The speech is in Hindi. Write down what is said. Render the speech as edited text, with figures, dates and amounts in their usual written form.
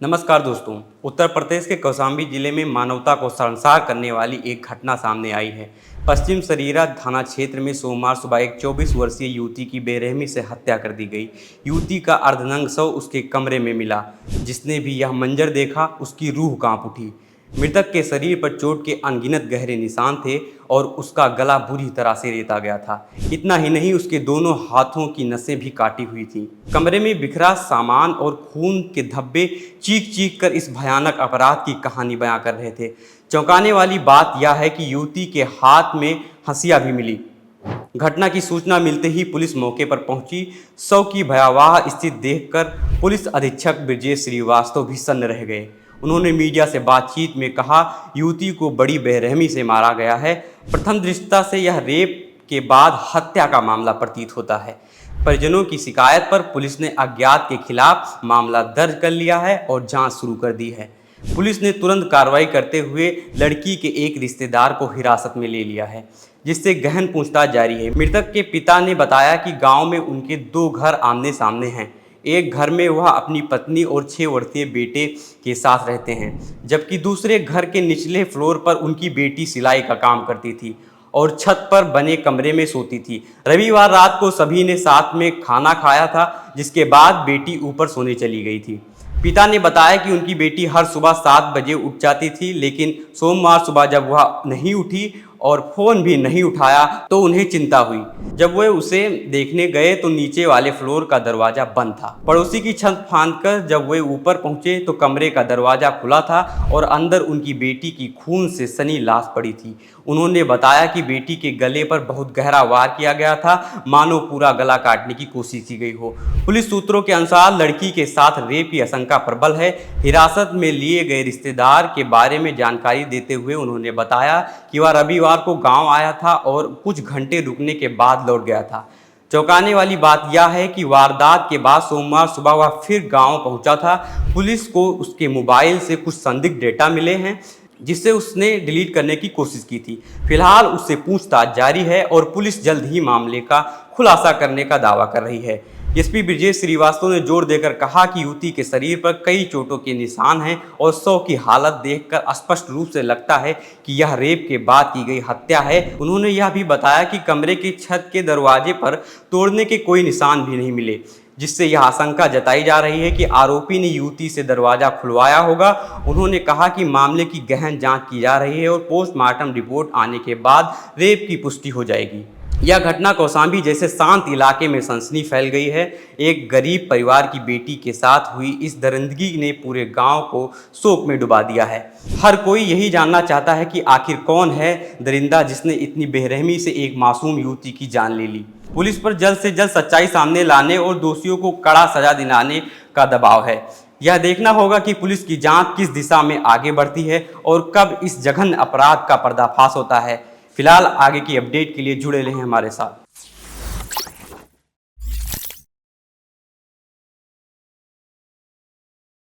नमस्कार दोस्तों। उत्तर प्रदेश के कौशाम्बी जिले में मानवता को शर्मसार करने वाली एक घटना सामने आई है। पश्चिम सरीरा थाना क्षेत्र में सोमवार सुबह एक 24 वर्षीय युवती की बेरहमी से हत्या कर दी गई। युवती का अर्धनग्न शव उसके कमरे में मिला। जिसने भी यह मंजर देखा उसकी रूह कांप उठी। मृतक के शरीर पर चोट के अनगिनत गहरे निशान थे और उसका गला बुरी तरह से रेता गया था। इतना ही नहीं, उसके दोनों हाथों की नसें भी काटी हुई थीं। कमरे में बिखरा सामान और खून के धब्बे चीख चीख कर इस भयानक अपराध की कहानी बयां कर रहे थे। चौंकाने वाली बात यह है कि युवती के हाथ में हंसिया भी मिली। घटना की सूचना मिलते ही पुलिस मौके पर पहुंची। शव की भयावह स्थिति देखकर पुलिस अधीक्षक ब्रजेश श्रीवास्तव भी सन्न रह गए। उन्होंने मीडिया से बातचीत में कहा, युवती को बड़ी बेरहमी से मारा गया है। प्रथम दृष्टया से यह रेप के बाद हत्या का मामला प्रतीत होता है। परिजनों की शिकायत पर पुलिस ने अज्ञात के खिलाफ मामला दर्ज कर लिया है और जांच शुरू कर दी है। पुलिस ने तुरंत कार्रवाई करते हुए लड़की के एक रिश्तेदार को हिरासत में ले लिया है, जिससे गहन पूछताछ जारी है। मृतक के पिता ने बताया कि गांव में उनके 2 घर आमने सामने हैं। एक घर में वह अपनी पत्नी और 6 वर्षीय बेटे के साथ रहते हैं, जबकि दूसरे घर के निचले फ्लोर पर उनकी बेटी सिलाई का काम करती थी और छत पर बने कमरे में सोती थी। रविवार रात को सभी ने साथ में खाना खाया था, जिसके बाद बेटी ऊपर सोने चली गई थी। पिता ने बताया कि उनकी बेटी हर सुबह 7 बजे उठ जाती थी, लेकिन सोमवार सुबह जब वह नहीं उठी और फ़ोन भी नहीं उठाया तो उन्हें चिंता हुई। जब वे उसे देखने गए तो नीचे वाले फ्लोर का दरवाज़ा बंद था। पड़ोसी की छत फांदकर जब वे ऊपर पहुंचे तो कमरे का दरवाज़ा खुला था और अंदर उनकी बेटी की खून से सनी लाश पड़ी थी। उन्होंने बताया कि बेटी के गले पर बहुत गहरा वार किया गया था, मानो पूरा गला काटने की कोशिश की गई हो। पुलिस सूत्रों के अनुसार लड़की के साथ रेप की आशंका प्रबल है। हिरासत में लिए गए रिश्तेदार के बारे में जानकारी देते हुए उन्होंने बताया कि वह रविवार को गांव आया था और कुछ घंटे रुकने के बाद लौट गया था। चौंकाने वाली बात यह है कि वारदात के बाद सोमवार सुबह वह फिर गांव पहुंचा था। पुलिस को उसके मोबाइल से कुछ संदिग्ध डेटा मिले हैं, जिससे उसने डिलीट करने की कोशिश की थी। फिलहाल उससे पूछताछ जारी है और पुलिस जल्द ही मामले का खुलासा करने का दावा कर रही है। एसपी ब्रजेश श्रीवास्तव ने जोर देकर कहा कि युवती के शरीर पर कई चोटों के निशान हैं और शव की हालत देखकर स्पष्ट रूप से लगता है कि यह रेप के बाद की गई हत्या है। उन्होंने यह भी बताया कि कमरे की छत के दरवाजे पर तोड़ने के कोई निशान भी नहीं मिले, जिससे यह आशंका जताई जा रही है कि आरोपी ने युवती से दरवाज़ा खुलवाया होगा। उन्होंने कहा कि मामले की गहन जांच की जा रही है और पोस्टमार्टम रिपोर्ट आने के बाद रेप की पुष्टि हो जाएगी। यह घटना कौशाम्बी जैसे शांत इलाके में सनसनी फैल गई है। एक गरीब परिवार की बेटी के साथ हुई इस दरिंदगी ने पूरे गांव को शोक में डुबा दिया है। हर कोई यही जानना चाहता है कि आखिर कौन है दरिंदा जिसने इतनी बेरहमी से एक मासूम युवती की जान ले ली। पुलिस पर जल्द से जल्द सच्चाई सामने लाने और दोषियों को कड़ा सजा दिलाने का दबाव है। यह देखना होगा कि पुलिस की जांच किस दिशा में आगे बढ़ती है और कब इस जघन्य अपराध का पर्दाफाश होता है। फिलहाल आगे की अपडेट के लिए जुड़े रहें हमारे साथ।